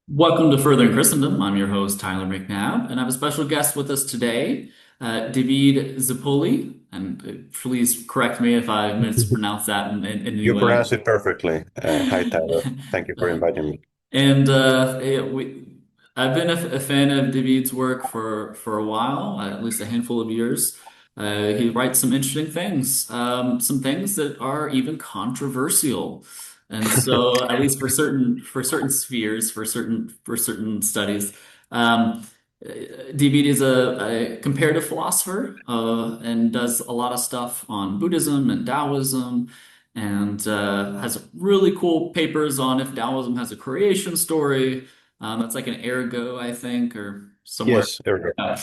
Welcome to Furthering Christendom. I'm your host, Tyler McNabb, and I have a special guest with us today, David Zappulli. And please correct me if I mispronounce that in any You way. pronounce it perfectly. Hi, Tyler. Thank you for Uh, inviting me. and I've been a fan of David's work for a while, at least a handful of years. He writes some interesting things, some things that are even controversial. And so, at least for certain spheres, for certain studies, um, David is a comparative philosopher and does a lot of stuff on Buddhism and Taoism and has really cool papers on if Taoism has a creation story. That's like an ergo, I think, or somewhere. Yes, there we go.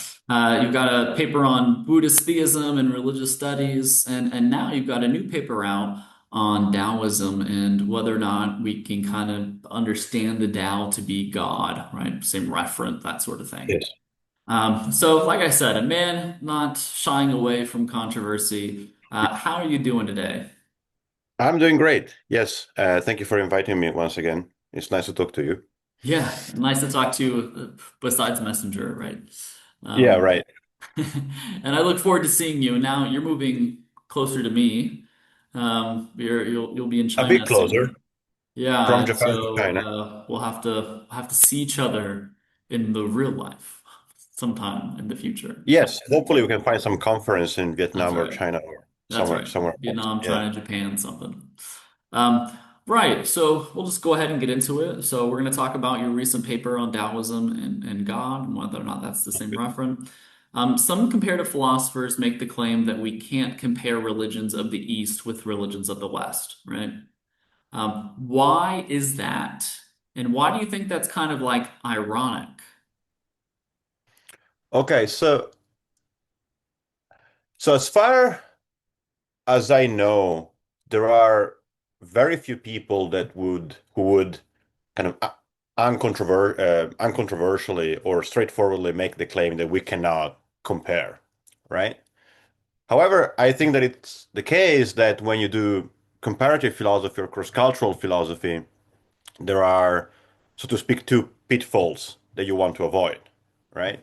You've got a paper on Buddhist theism and religious studies, and now you've got a new paper out on Taoism and whether or not we can kind of understand the Tao to be God, right? Same referent, that sort of thing. Yes. So, like I said, a man not shying away from controversy. How are you doing today? I'm doing great. Yes. Thank you for inviting me once again. It's nice to talk to you. Yeah, nice to talk to you besides Messenger, right? Yeah, Um, right. and I look forward to seeing you. Now you're moving closer to me. You'll be in A bit China closer soon. Yeah, from and Japan to so China. we'll have to see each other in the real life sometime in the future. Yes, hopefully we can find some conference in That's Vietnam or right. China or That's somewhere right. somewhere else. Vietnam, Yeah. China, Japan, something. Right. So we'll just go ahead and get into it. So we're going to talk about your recent paper on Taoism and God and whether or not that's the same referent. Some comparative philosophers make the claim that we can't compare religions of the East with religions of the West, right? Why is that? And why do you think that's kind of like ironic? Okay, so as far as I know, there are very few people that would kind of uncontroversially or straightforwardly make the claim that we cannot compare, right? However, I think that it's the case that when you do comparative philosophy or cross-cultural philosophy, there are, so to speak, two pitfalls that you want to avoid, right?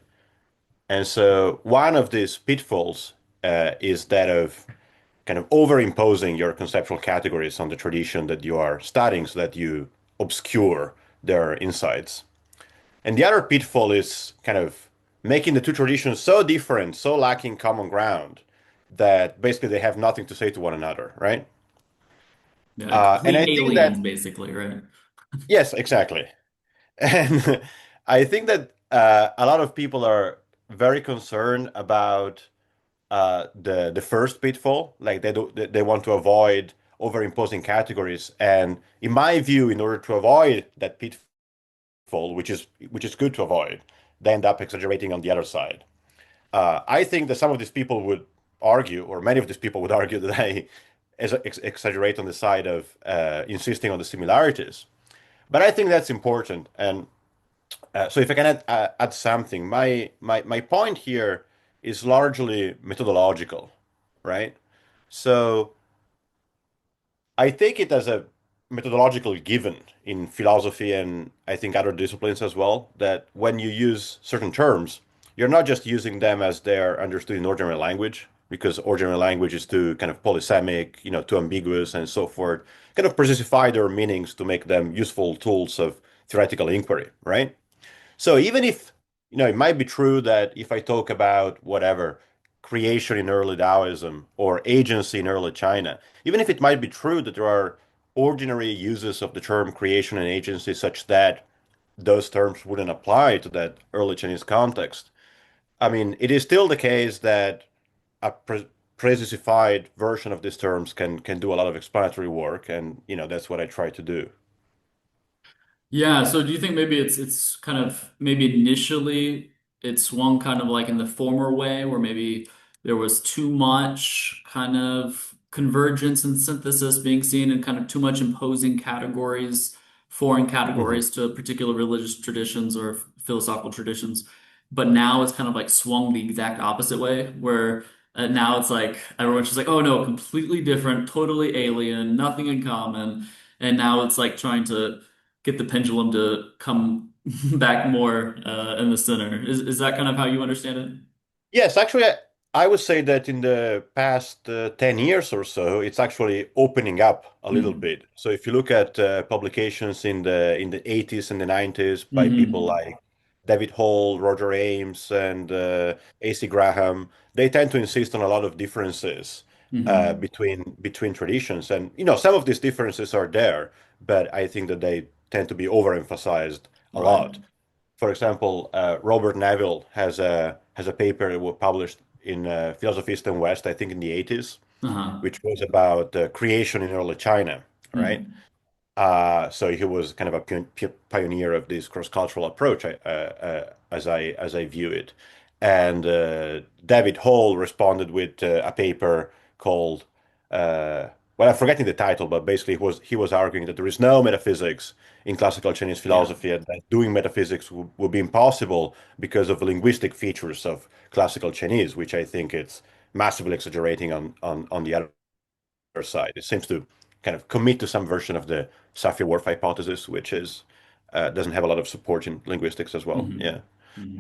And so one of these pitfalls is that of kind of overimposing your conceptual categories on the tradition that you are studying so that you obscure their insights. And the other pitfall is kind of making the two traditions so different, so lacking common ground, that basically they have nothing to say to one another, right? Yeah, And I complete think aliens, that, basically, right? yes, exactly. And I think that a lot of people are very concerned about the first pitfall, like they want to avoid overimposing categories. And in my view, in order to avoid that pitfall, which is good to avoid, they end up exaggerating on the other side. I think that some of these people would argue, or many of these people would argue, that I exaggerate on the side of insisting on the similarities. But I think that's important. And so if I can add something, my point here is largely methodological, right? So I take it as a methodological given in philosophy and I think other disciplines as well, that when you use certain terms, you're not just using them as they're understood in ordinary language, because ordinary language is too kind of polysemic, too ambiguous and so forth, kind of precify their meanings to make them useful tools of theoretical inquiry, right? So even if, it might be true that if I talk about whatever, creation in early Taoism or agency in early China, even if it might be true that there are ordinary uses of the term creation and agency such that those terms wouldn't apply to that early Chinese context, I mean, it is still the case that a precisified version of these terms can do a lot of explanatory work, and that's what I try to do. Yeah, so do you think maybe it's kind of maybe initially it swung kind of like in the former way where maybe there was too much kind of convergence and synthesis being seen and kind of too much imposing categories, foreign Mhm. categories to particular religious traditions or philosophical traditions. But now it's kind of like swung the exact opposite way where now it's like everyone's just like, oh no, completely different, totally alien, nothing in common. And now it's like trying to get the pendulum to come back more in the center. Is that kind of how you understand it? Yes, actually, I would say that in the past 10 years or so, it's actually opening up a little Mm. bit. So if you look at publications in the 80s and the 90s by people Hmm. like David Hall, Roger Ames, and A.C. Graham, they tend to insist on a lot of differences Hmm. between traditions. And some of these differences are there, but I think that they tend to be overemphasized a Right. lot. For example, Robert Neville has a paper that was published in Philosophy East and West, I think in the 80s, Uh-huh. which was about creation in early China, right? Mm. So he was kind of a pioneer of this cross-cultural approach, as I view it. And David Hall responded with a paper called, uh, well, I'm forgetting the title, but basically he was arguing that there is no metaphysics in classical Chinese Yeah. philosophy, and that doing metaphysics would be impossible because of the linguistic features of classical Chinese, which I think it's massively exaggerating on the other side. It seems to kind of commit to some version of the Sapir-Whorf hypothesis, which is doesn't have a lot of support in linguistics as well. Hmm. Yeah. Hmm.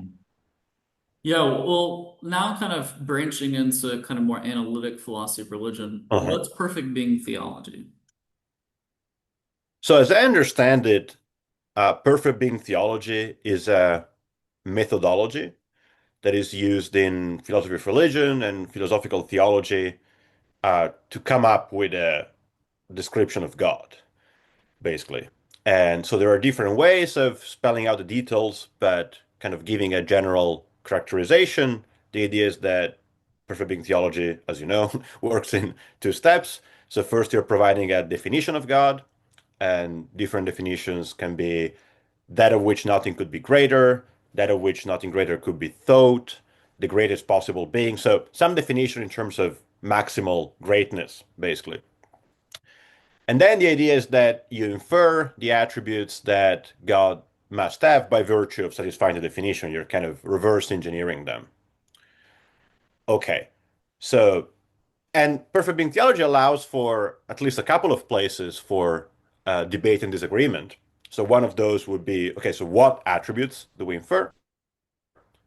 Yeah, well, now kind of branching into kind of more analytic philosophy of religion, Uh-huh. what's perfect being theology? So as I understand it, perfect being theology is a methodology that is used in philosophy of religion and philosophical theology to come up with a description of God, basically. And so there are different ways of spelling out the details, but kind of giving a general characterization. The idea is that perfect being theology, as you know, works in two steps. So first, you're providing a definition of God, and different definitions can be that of which nothing could be greater, that of which nothing greater could be thought, the greatest possible being. So some definition in terms of maximal greatness, basically. And then the idea is that you infer the attributes that God must have by virtue of satisfying the definition. You're kind of reverse engineering them. Okay. So, and perfect being theology allows for at least a couple of places for debate and disagreement. So one of those would be, okay, so what attributes do we infer?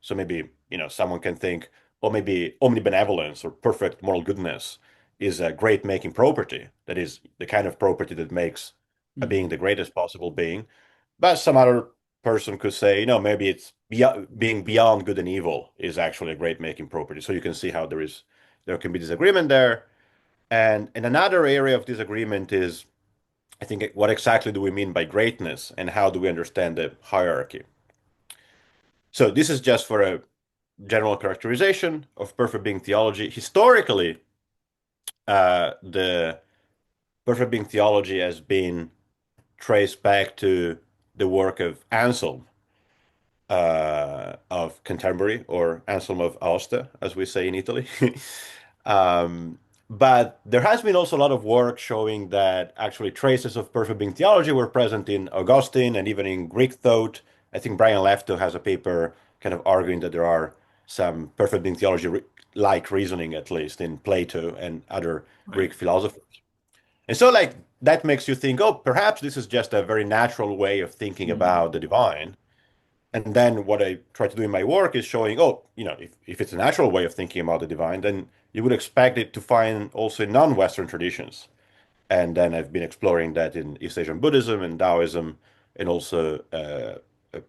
So maybe, someone can think, or maybe omnibenevolence or perfect moral goodness is a great making property. That is the kind of property that makes a being Mm. the greatest possible being. But some other person could say, maybe it's being beyond good and evil is actually a great making property. So you can see how there can be disagreement there. And another area of disagreement is, I think, what exactly do we mean by greatness and how do we understand the hierarchy? So this is just for a general characterization of perfect being theology. Historically, the perfect being theology has been traced back to the work of Anselm of Canterbury, or Anselm of Aosta, as we say in Italy. um, but there has been also a lot of work showing that actually traces of perfect being theology were present in Augustine and even in Greek thought. I think Brian Lefto has a paper kind of arguing that there are some perfect being theology like reasoning, at least in Plato and other Right. Greek philosophers. And so, like, that makes you think, oh, perhaps this is just a very natural way of thinking about Mm. the divine. And then what I try to do in my work is showing, oh, if it's a natural way of thinking about the divine, then you would expect it to find also in non-Western traditions. And then I've been exploring that in East Asian Buddhism and Daoism, and also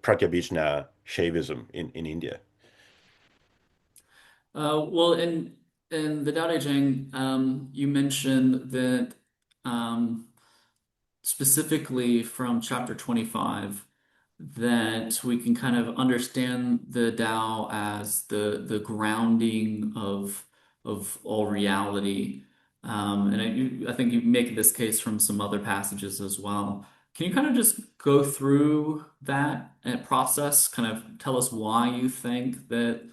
Pratyabhijna Shaivism in India. Well, in the Tao Te Ching, you mentioned that um, specifically from chapter 25, that we can kind of understand the Tao as the grounding of all reality. I think you make this case from some other passages as well. Can you kind of just go through that process, kind of tell us why you think that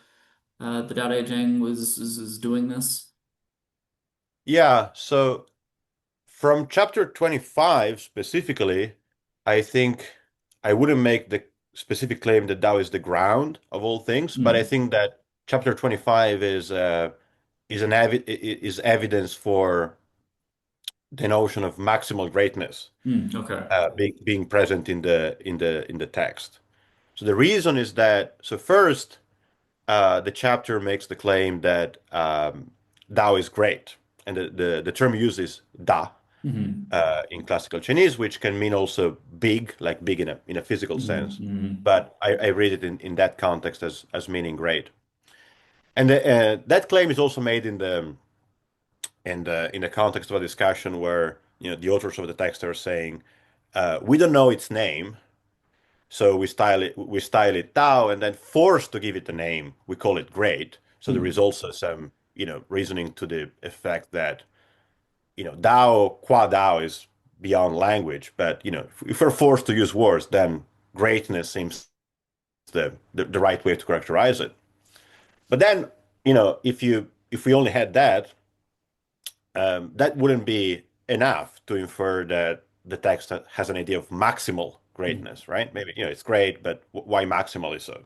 the Tao Te Ching is doing this? Yeah, so from chapter 25 specifically, I think I wouldn't make the specific claim that Tao is the ground of all things, but I Mm, think that chapter 25 is evidence for the notion of maximal greatness okay. being present in the text. So the reason is that, so first, the chapter makes the claim that Dao is great. And the term used is Da Hmm. in classical Chinese, which can mean also big, like big in a physical Hmm. sense. Hmm. But I read it in that context as meaning great. And that claim is also made in the context of a discussion where the authors of the text are saying we don't know its name, so we style it Tao, and then forced to give it a name, we call it great. So there is Hmm. also some reasoning to the effect that Dao qua Dao is beyond language, but if we're forced to use words, then greatness seems the right way to characterize it. But then if we only had that, that wouldn't be enough to infer that the text has an idea of maximal Hmm. greatness, right? Maybe it's great, but why maximally so?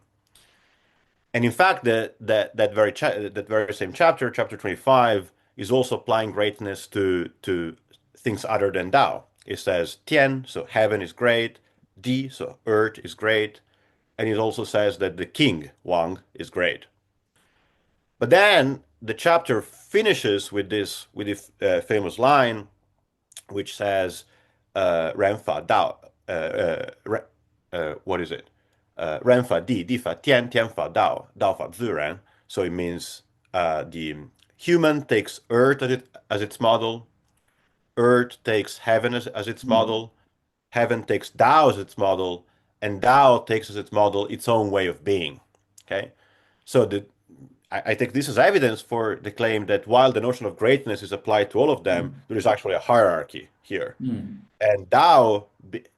And in fact, that very same chapter, chapter 25, is also applying greatness to things other than Tao. It says Tian, so heaven is great, Di, so earth is great, and it also says that the king Wang is great. But then the chapter finishes with this famous line which says Renfa Dao, what is it? Renfa Di, Di Fa Tian, Tian Fa Dao, Dao Fa Ziran. So it means the human takes earth as its model, earth takes heaven as its Hmm. model, heaven takes Dao as its model, and Dao takes as its model its own way of being. Okay? So I take this as evidence for the claim that while the notion of greatness is applied to all of them, Hmm. there is actually a hierarchy here. Hmm. And Dao,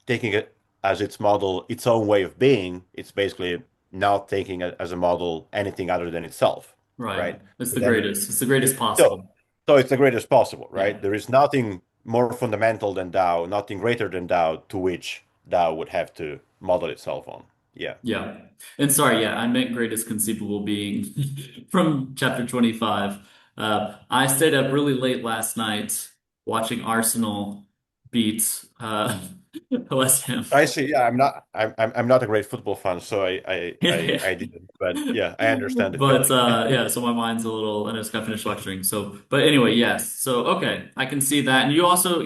taking it as its model, its own way of being, it's basically not taking it as a model anything other than itself, Right. right? It's the And then, greatest. It's the greatest so, possible. so it's the greatest possible, Yeah. right? There is nothing more fundamental than Dao, nothing greater than Dao to which Dao would have to model itself on. Yeah. Yeah. And sorry, yeah, I meant greatest conceivable being from chapter 25. I stayed up really late last night watching Arsenal beat West Ham. I see. Yeah, I'm not a great football fan, so I didn't. But yeah, I understand the But feeling. yeah, so my mind's a little, and I just got finished lecturing. So, but anyway, yes. So okay, I can see that. And you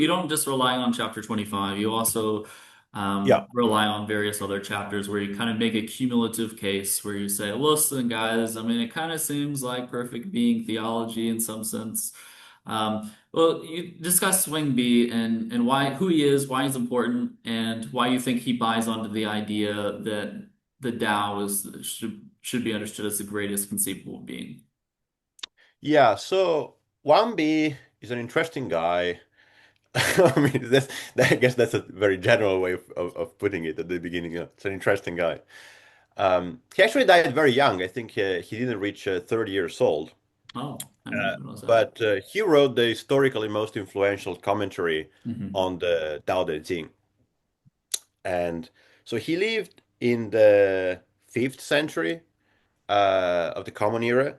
don't just rely on chapter 25. You also Yeah. rely on various other chapters where you kind of make a cumulative case where you say, listen, guys, I mean, it kind of seems like perfect being theology in some sense. Well, you discuss Swing B and why who he is, why he's important, and why you think he buys onto the idea that the Tao should be understood as the greatest conceivable being. Yeah, so Wambi is an interesting guy. I mean, I guess that's a very general way of putting it at the beginning. It's an interesting guy. He actually died very young. I think he didn't reach 30 years old. Oh, I didn't realize that. But he wrote the historically most influential commentary Hmm. on the Dao De Jing. And so he lived in the 5th century of the Common Era.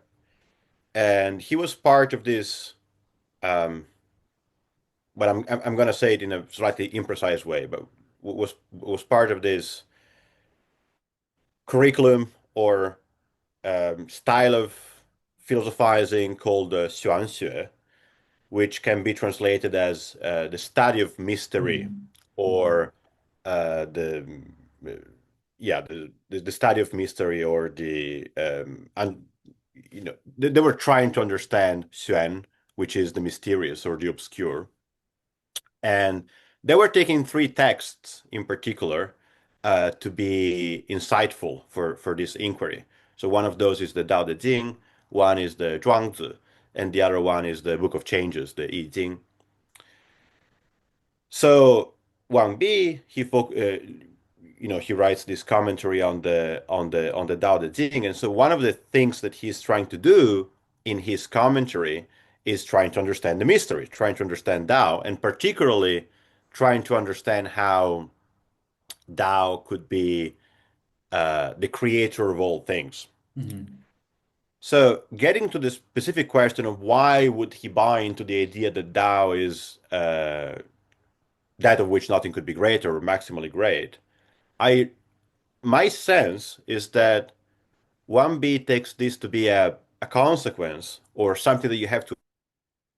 And he was part of this um, but I'm going to say it in a slightly imprecise way, but was part of this curriculum or style of philosophizing called xuanxue, which can be translated as the study of mystery Hmm. or the yeah the study of mystery or the and they were trying to understand xuan, which is the mysterious or the obscure. And they were taking three texts in particular to be insightful for this inquiry. So one of those is the Tao Te Ching, one is the Zhuangzi, and the other one is the Book of Changes, the I Ching. So Wang Bi, he writes this commentary on the Tao Te Ching, and so one of the things that he's trying to do in his commentary is trying to understand the mystery, trying to understand Tao, and particularly trying to understand how Tao could be the creator of all things. Hmm. So, getting to the specific question of why would he buy into the idea that Tao is that of which nothing could be greater or maximally great, I my sense is that 1B takes this to be a consequence or something that you have to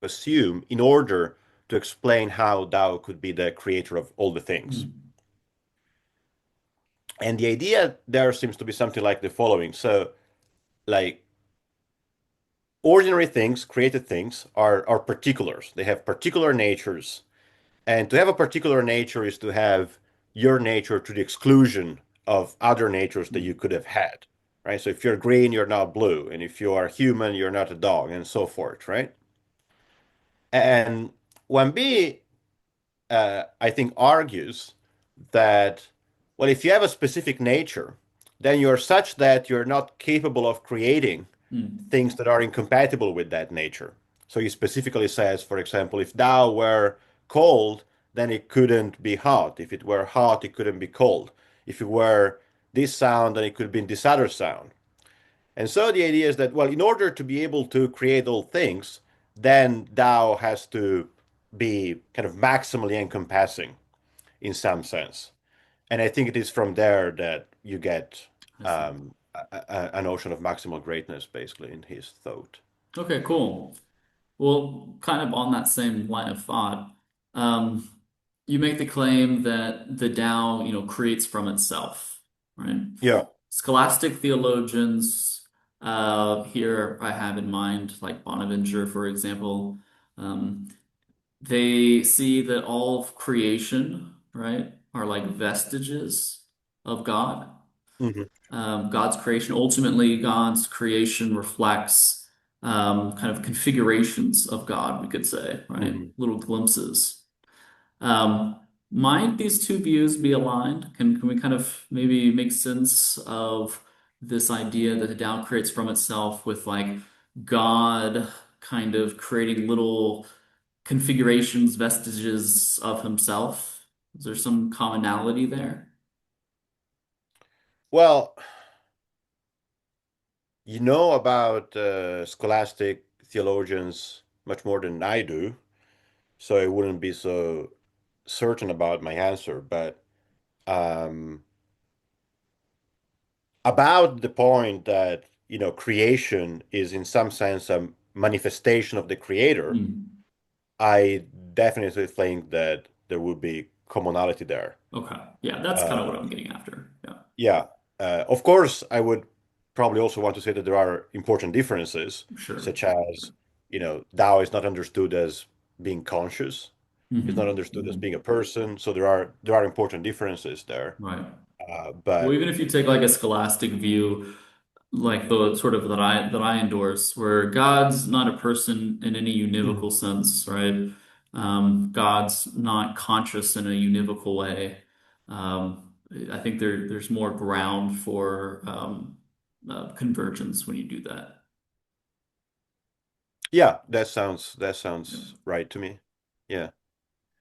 assume in order to explain how Dao could be the creator of all the things. Mm, And the idea there seems to be something like the following. So, like ordinary things, created things, are particulars. They have particular natures. And to have a particular nature is to have your nature to the exclusion of other natures that you mm, could have had, right? So if you're green, you're not blue. And if you are human, you're not a dog, and so forth, right? And 1B, I think, argues that, well, if you have a specific nature, then you're such that you're not capable of creating mm, things that are incompatible with that nature. So he specifically says, for example, if Tao were cold, then it couldn't be hot. If it were hot, it couldn't be cold. If it were this sound, then it could be this other sound. And so the idea is that, well, in order to be able to create all things, then Tao has to be kind of maximally encompassing in some sense. And I think it is from there that you get I see. a notion of maximal greatness, basically, in his thought. Okay, cool. Well, kind of on that same line of thought, um, you make the claim that the Tao, creates from itself, right? Yeah. Scholastic theologians, here I have in mind, like Bonaventure, for example, um, they see that all of creation, right, are like vestiges of God. Hmm. God's creation, ultimately, God's creation reflects kind of configurations of God, we could say, right? Hmm. Little glimpses. Um, might these two views be aligned? Can we kind of maybe make sense of this idea that the Tao creates from itself with like God kind of creating little configurations, vestiges of himself? Is there some commonality there? Well, you know about scholastic theologians much more than I do, so I wouldn't be so certain about my answer. But um, about the point that, creation is in some sense a manifestation of the creator, Hmm. I definitely think that there would be commonality there. Okay. Yeah, that's kind of what Uh, I'm getting after. Yeah, yeah. Of course, I would probably also want to say that there are important differences, sure. such as, Tao is not understood as being conscious. It's not Hmm. understood as being a person. So there are important differences there. Right. Well, But even if you take like a scholastic view, like the sort of that I endorse, where God's not a person in any Mhm. univocal sense, right? God's not conscious in a univocal way. I think there's more ground for convergence when you do that. Yeah, that sounds Yeah. right to me. Yeah.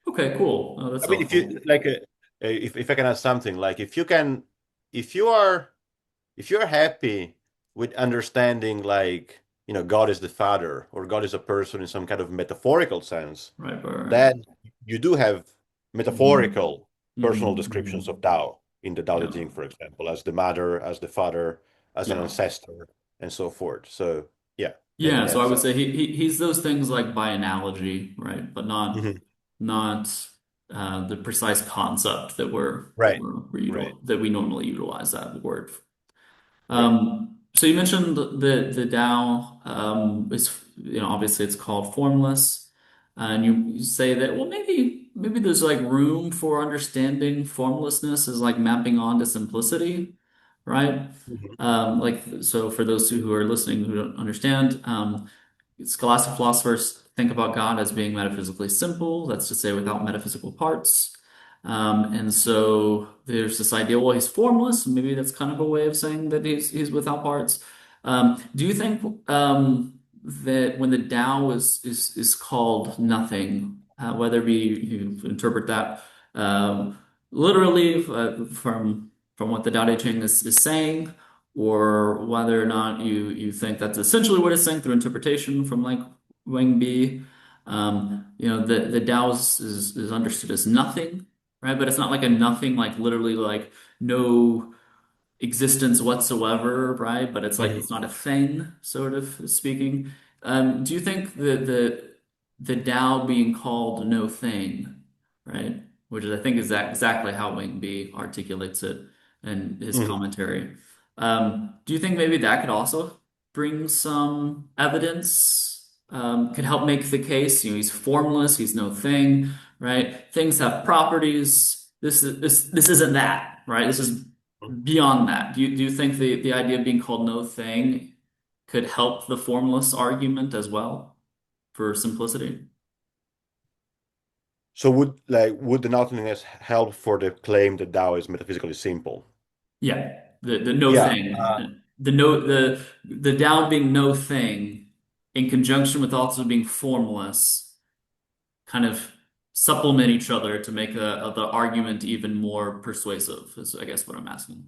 Okay, cool. Oh, that's I mean, if helpful. you like, if I can add something, like if you are, if you're happy with understanding, like, God is the Father or God is a person in some kind of metaphorical sense, Right, right, right. then you do have Hmm. metaphorical personal Hmm. descriptions of Tao in the Tao Te Yeah. Ching, for example, as the mother, as the father, as an Yeah. ancestor, and so forth. So yeah, Yeah, so I that's would say he's those things like by analogy, right? But not Mhm. not the precise concept that Right, right, that we normally utilize that word. right. So you mentioned the Tao is obviously it's called formless, and you say that well maybe there's like room for understanding formlessness is like mapping onto simplicity, right? Mhm. Like so for those who are listening who don't understand, scholastic philosophers think about God as being metaphysically simple, that's to say without metaphysical parts. And so there's this idea, well, he's formless. Maybe that's kind of a way of saying that he's without parts. Do you think that when the Tao is called nothing, whether it be you interpret that literally from what the Tao Te Ching is saying, or whether or not you think that's essentially what it's saying through interpretation from like Wang Bi, the Tao is understood as nothing, right? But it's not like a nothing, like literally like no. existence whatsoever, right? But it's like Mhm. it's not a thing, sort of speaking. Do you think that the Tao being called no thing, right? Which is, I think, is that exactly how Wing B articulates it in his Mhm. commentary. Do you think maybe that could also bring some evidence? Could help make the case. He's formless. He's no thing, right? Things have properties. This isn't that, right? This is beyond that. Do you think the idea of being called no thing could help the formless argument as well for simplicity? So would the nothingness help for the claim that Tao is metaphysically simple? Yeah, the no Yeah. thing, the Tao being no thing in conjunction with also being formless, kind of supplement each other to make the argument even more persuasive, is I guess what I'm asking.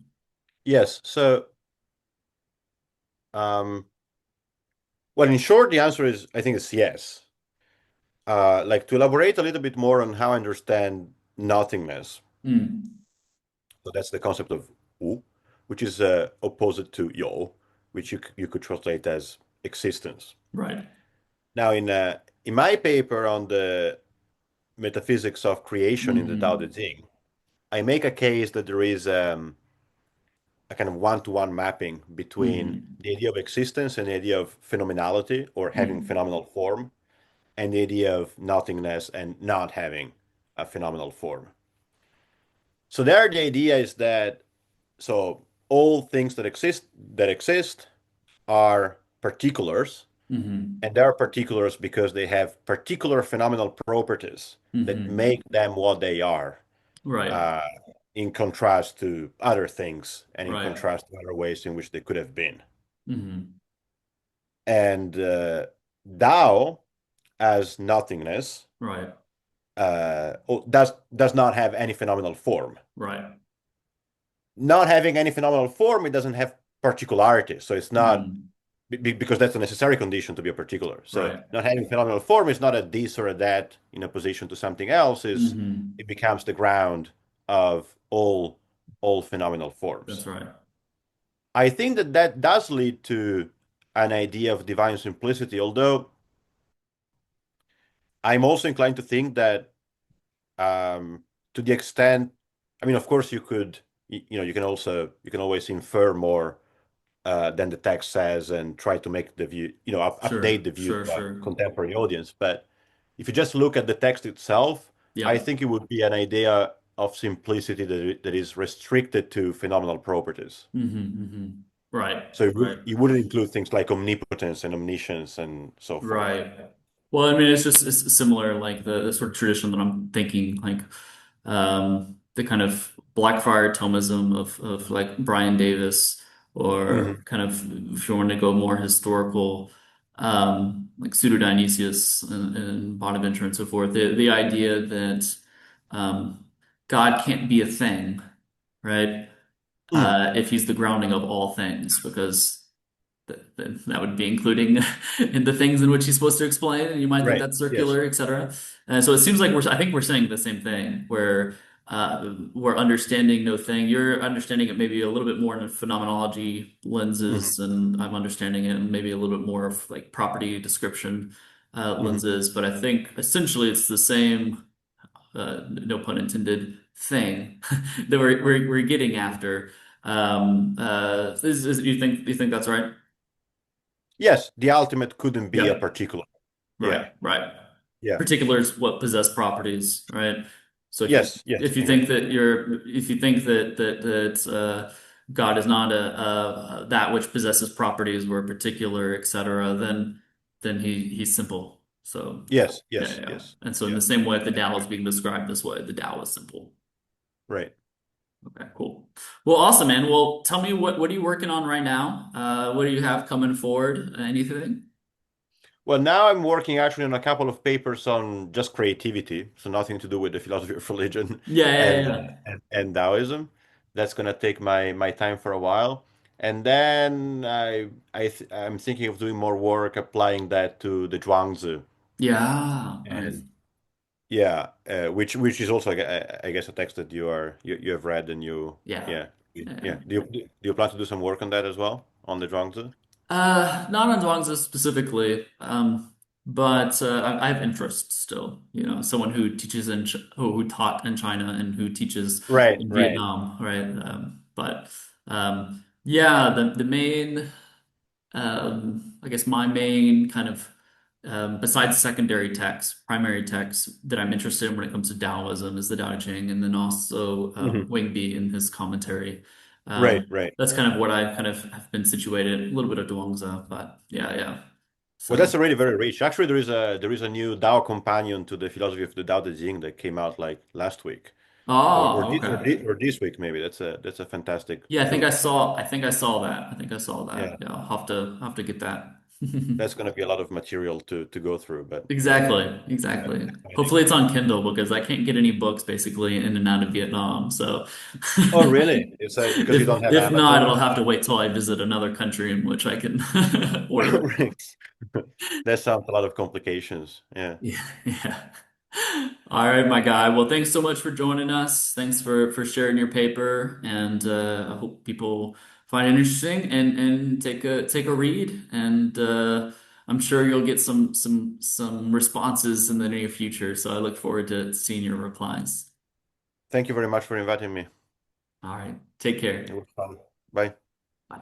Yes. So, well, in short, the answer is I think it's yes. Like to elaborate a little bit more on how I understand nothingness. Hmm. So that's the concept of wu, which is opposite to yo, which you could translate as existence. Right. Now, in my paper on the metaphysics of creation in the Dao De Hmm. Jing, I make a case that there is a kind of one-to-one mapping between Hmm. the idea of existence and the idea of phenomenality or having Hmm. phenomenal form, and the idea of nothingness and not having a phenomenal form. So there, the idea is that so all things that exist are particulars, Hmm. and they are particulars because they have particular phenomenal properties that Hmm. make them what they are, Right. uh, in contrast to other things and in Right. contrast to other ways in which they could have been. Hmm. And Tao as nothingness Right. does not have any phenomenal form. Right. Not having any phenomenal form, it doesn't have particularity. So it's not Hmm. because that's a necessary condition to be a particular. So Right. not having phenomenal form is not a this or a that in opposition to something else. Is Hmm. it becomes the ground of all phenomenal forms. That's right. I think that that does lead to an idea of divine simplicity, although I'm also inclined to think that to the extent, I mean, of course, you can always infer more than the text says and try to make the view, update Sure. the view Sure. to a Sure. contemporary audience. But if you just look at the text itself, I Yep. think it would be an idea of simplicity that is restricted to phenomenal properties. Hmm. Right. So Right. it wouldn't include things like omnipotence and omniscience and so forth. Right. Well, I mean, it's similar, like the sort of tradition that I'm thinking, like the kind of Blackfriar Thomism of like Brian Davis, or Hmm. kind of if you want to go more historical, like Pseudo Dionysius and Bonaventure and so forth. The idea that um, God can't be a thing, right? Mm. If he's the grounding of all things, because that would be including in the things in which he's supposed to explain, and you might think Right. that's Yes. circular, etc. And so it seems like I think we're saying the same thing, where we're understanding no thing. You're understanding it maybe a little bit more in phenomenology lenses, Hmm. and I'm understanding it in maybe a little bit more of like property description Hmm. lenses. But I think essentially it's the same, no pun intended, thing that we're getting after. You think that's right? Yes, the ultimate couldn't be a Yeah. particular. Right, Yeah. right. Yeah. Particulars what possess properties, right? So if you Yes. Yes. if you think that God is not a that which possesses properties or a particular, etc., then he's simple. So Yes. yeah, yeah, Yes. yeah. Yes. And so in Yeah. the same way, if the That's Tao is correct. being described this way, the Tao is simple. Right. Okay, cool. Well, awesome, man. Well, tell me what are you working on right now? What do you have coming forward? Anything? Well, now I'm working actually on a couple of papers on just creativity, so nothing to do with the philosophy of religion Yeah, yeah, and yeah. and Taoism. That's gonna take my time for a while, and then I'm thinking of doing more work applying that to the Zhuangzi, Yeah, nice. and yeah, which is also I guess a text that you have read and Yeah. yeah. Yeah. Yeah. Do you plan to do some work on that as well on the Zhuangzi? Not on Zhuangzi specifically, but I have interest still. You know, someone who teaches who taught in China and who teaches Right, in right. Vietnam, right? But yeah, the main, I guess my main kind of, besides secondary texts, primary texts that I'm interested in when it comes to Daoism is the Tao Ching, and then also Mhm. Wing Bi in his commentary. Right, right. That's kind of what I kind of have been situated. A little bit of Duongzi, but yeah, yeah. Well, that's So, already very rich. Actually, there is a new Dao companion to the philosophy of the Dao De Jing that came out like last week, or or, oh, thi- or, okay. thi- or this week maybe. That's a fantastic Yeah, book. I think I saw that. I think I saw that. Yeah, Yeah, I'll have to get that. that's going to be a lot of material to go through, but Exactly, exactly. exciting. Hopefully it's on Kindle because I can't get any books basically in and out of Vietnam. So Oh, really? It's because you don't have if not, Amazon it'll or have to something? wait till I visit another country in which I can order. Right. That sounds a lot of complications. Yeah. Yeah, yeah. All right, my guy. Well, thanks so much for joining us. Thanks for sharing your paper, and I hope people find it interesting and take a read. And I'm sure you'll get some responses in the near future. So I look forward to seeing your replies. Thank you very much for inviting me. All right, take It care. was fun. Bye.